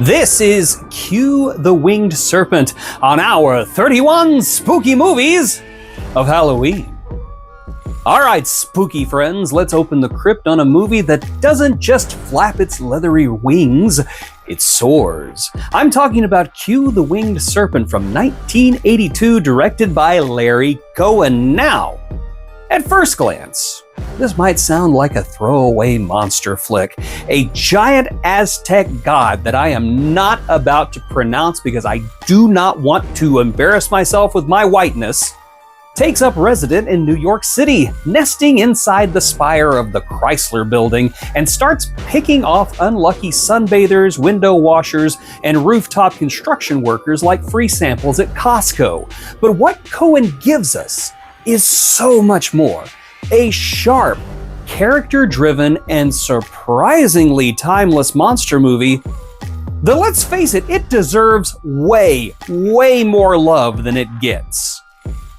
This is Cue the Winged Serpent on our 31 spooky movies of Halloween. Alright, spooky friends, let's open the crypt on a movie that doesn't just flap its leathery wings, it soars. I'm talking about Cue the Winged Serpent from 1982, directed by Larry Cohen. Now, at first glance, this might sound like a throwaway monster flick. A giant Aztec god that I am not about to pronounce because I do not want to embarrass myself with my whiteness, takes up residence in New York City, nesting inside the spire of the Chrysler Building, and starts picking off unlucky sunbathers, window washers, and rooftop construction workers like free samples at Costco. But what Cohen gives us is so much more. A sharp, character-driven, and surprisingly timeless monster movie that, let's face it, it deserves way more love than it gets.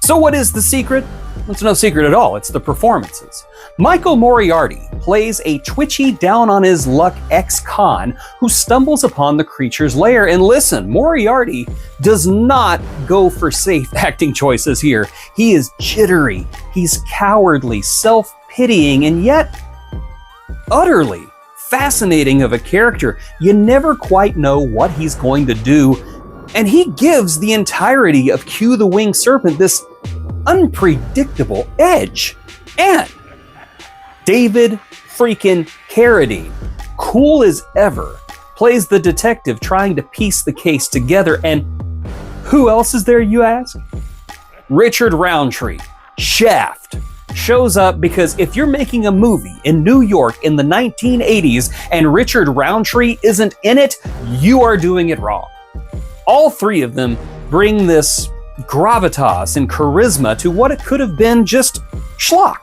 So what is the secret? It's no secret at all, it's the performances. Michael Moriarty plays a twitchy, down-on-his-luck ex-con who stumbles upon the creature's lair. And listen, Moriarty does not go for safe acting choices here. He is jittery, he's cowardly, self-pitying, and yet utterly fascinating of a character. You never quite know what he's going to do, and he gives the entirety of Cue the Winged Serpent this unpredictable edge. And David freaking Carradine, cool as ever, plays the detective trying to piece the case together. And who else is there, you ask? Richard Roundtree, Shaft, shows up because if you're making a movie in New York in the 1980s and Richard Roundtree isn't in it, you are doing it wrong. All three of them bring this gravitas and charisma to what it could have been just schlock.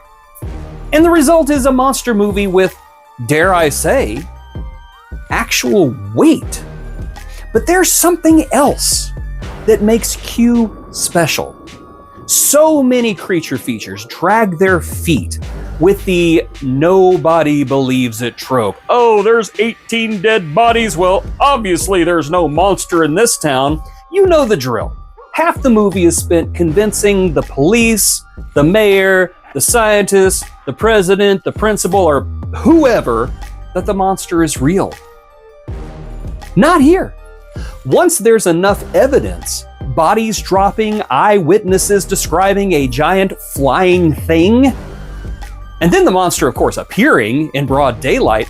And the result is a monster movie with, dare I say, actual weight. But there's something else that makes Cue special. So many creature features drag their feet with the nobody believes it trope. Oh, there's 18 dead bodies. Well, obviously there's no monster in this town. You know the drill. Half the movie is spent convincing the police, the mayor, the scientist, the president, the principal, or whoever that the monster is real. Not here. Once there's enough evidence, bodies dropping, eyewitnesses describing a giant flying thing, and then the monster, of course, appearing in broad daylight,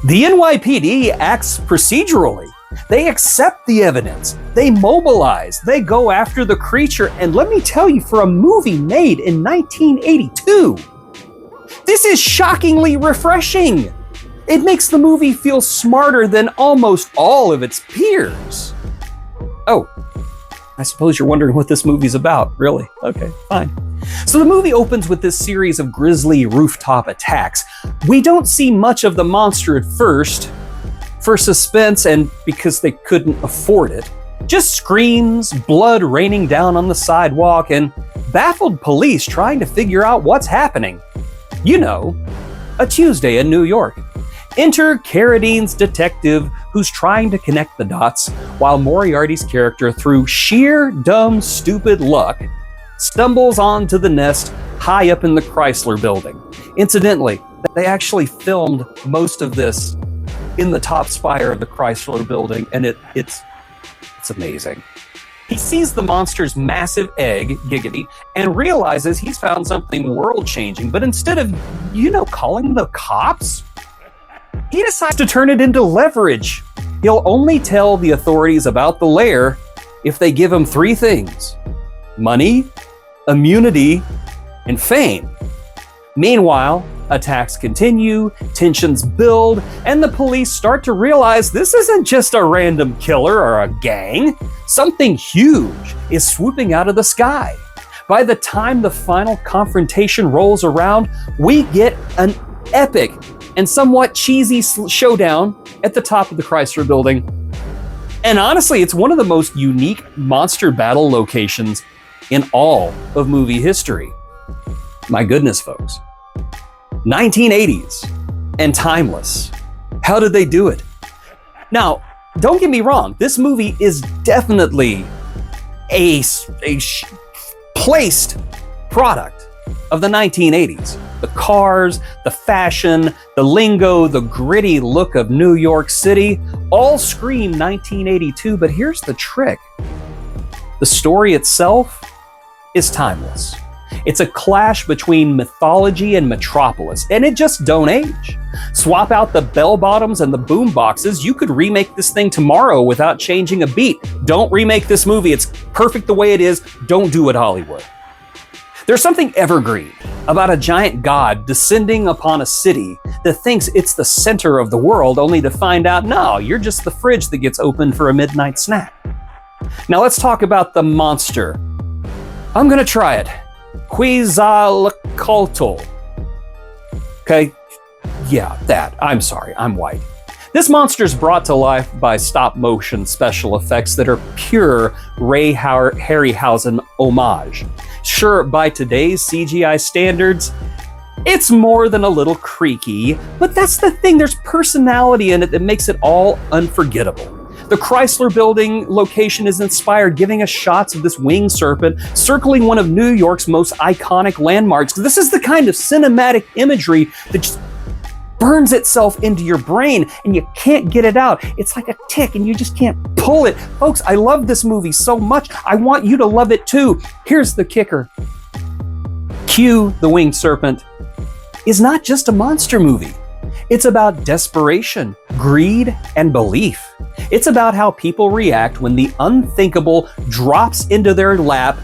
the NYPD acts procedurally. They accept the evidence, they mobilize, they go after the creature, and let me tell you, for a movie made in 1982, this is shockingly refreshing. It makes the movie feel smarter than almost all of its peers. Oh, I suppose you're wondering what this movie's about, really? Okay, fine. So the movie opens with this series of grisly rooftop attacks. We don't see much of the monster at first, for suspense and because they couldn't afford it. Just screams, blood raining down on the sidewalk, and baffled police trying to figure out what's happening. You know, a Tuesday in New York. Enter Carradine's detective, who's trying to connect the dots, while Moriarty's character, through sheer dumb, stupid luck, stumbles onto the nest high up in the Chrysler Building. Incidentally, they actually filmed most of this in the top spire of the Chrysler Building, and it's amazing. He sees the monster's massive egg, giggity, and realizes he's found something world-changing, but instead of, calling the cops, he decides to turn it into leverage. He'll only tell the authorities about the lair if they give him three things: money, immunity, and fame. Meanwhile, attacks continue, tensions build, and the police start to realize this isn't just a random killer or a gang. Something huge is swooping out of the sky. By the time the final confrontation rolls around, we get an epic and somewhat cheesy showdown at the top of the Chrysler Building. And honestly, it's one of the most unique monster battle locations in all of movie history. My goodness, folks. 1980s and timeless. How did they do it? Now, don't get me wrong, this movie is definitely a placed product of the 1980s. The cars, the fashion, the lingo, the gritty look of New York City, all scream 1982, but here's the trick. The story itself is timeless. It's a clash between mythology and metropolis, and it just don't age. Swap out the bell bottoms and the boom boxes, you could remake this thing tomorrow without changing a beat. Don't remake this movie, it's perfect the way it is, don't do it, Hollywood. There's something evergreen about a giant god descending upon a city that thinks it's the center of the world, only to find out, no, you're just the fridge that gets opened for a midnight snack. Now let's talk about the monster. I'm gonna try it. Quetzalcoatl. Okay, yeah, that. I'm sorry, I'm white. This monster's brought to life by stop-motion special effects that are pure Ray Harryhausen homage. Sure, by today's CGI standards, it's more than a little creaky, but that's the thing, there's personality in it that makes it all unforgettable. The Chrysler Building location is inspired, giving us shots of this winged serpent circling one of New York's most iconic landmarks. This is the kind of cinematic imagery that just burns itself into your brain and you can't get it out. It's like a tick and you just can't pull it. Folks, I love this movie so much. I want you to love it too. Here's the kicker. Q, the Winged Serpent, is not just a monster movie. It's about desperation, greed, and belief. It's about how people react when the unthinkable drops into their lap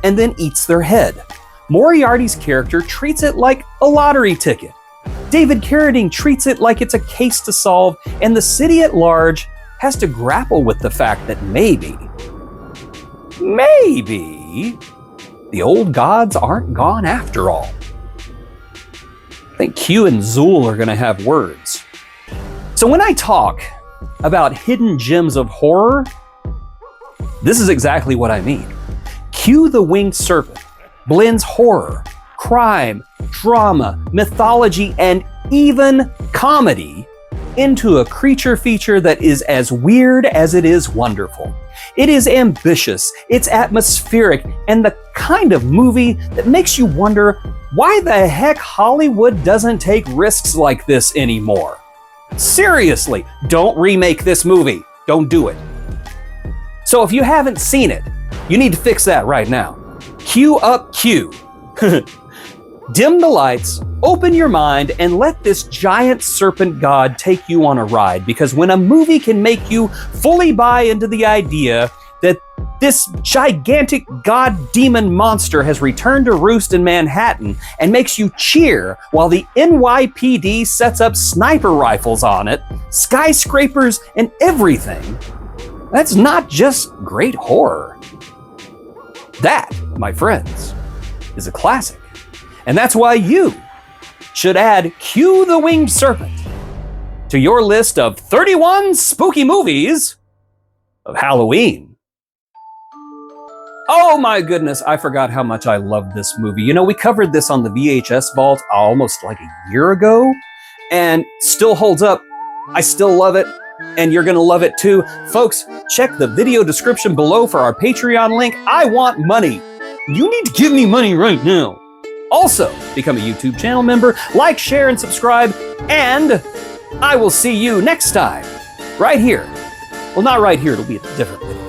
and then eats their head. Moriarty's character treats it like a lottery ticket. David Carradine treats it like it's a case to solve, and the city at large has to grapple with the fact that maybe, the old gods aren't gone after all. I think Q and Zool are gonna have words. So when I talk about hidden gems of horror, this is exactly what I mean. Q, the Winged Serpent blends horror, crime, drama, mythology, and even comedy into a creature feature that is as weird as it is wonderful. It is ambitious, it's atmospheric, and the kind of movie that makes you wonder why the heck Hollywood doesn't take risks like this anymore. Seriously, don't remake this movie. Don't do it. So if you haven't seen it, you need to fix that right now. Cue up Q. Dim the lights, open your mind, and let this giant serpent god take you on a ride, because when a movie can make you fully buy into the idea that this gigantic god demon monster has returned to roost in Manhattan and makes you cheer while the NYPD sets up sniper rifles on it, skyscrapers, and everything, that's not just great horror. That, my friends, is a classic. And that's why you should add Q the Winged Serpent to your list of 31 spooky movies of Halloween. Oh my goodness, I forgot how much I love this movie. You know, we covered this on the VHS Vault almost like a year ago, and still holds up. I still love it, and you're gonna love it too. Folks, check the video description below for our Patreon link. I want money. You need to give me money right now. Also, become a YouTube channel member, like, share, and subscribe, and I will see you next time, right here. Well, not right here, it'll be a different video.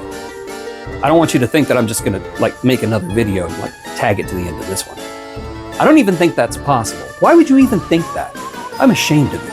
I don't want you to think that I'm just gonna make another video and tag it to the end of this one. I don't even think that's possible. Why would you even think that? I'm ashamed of you.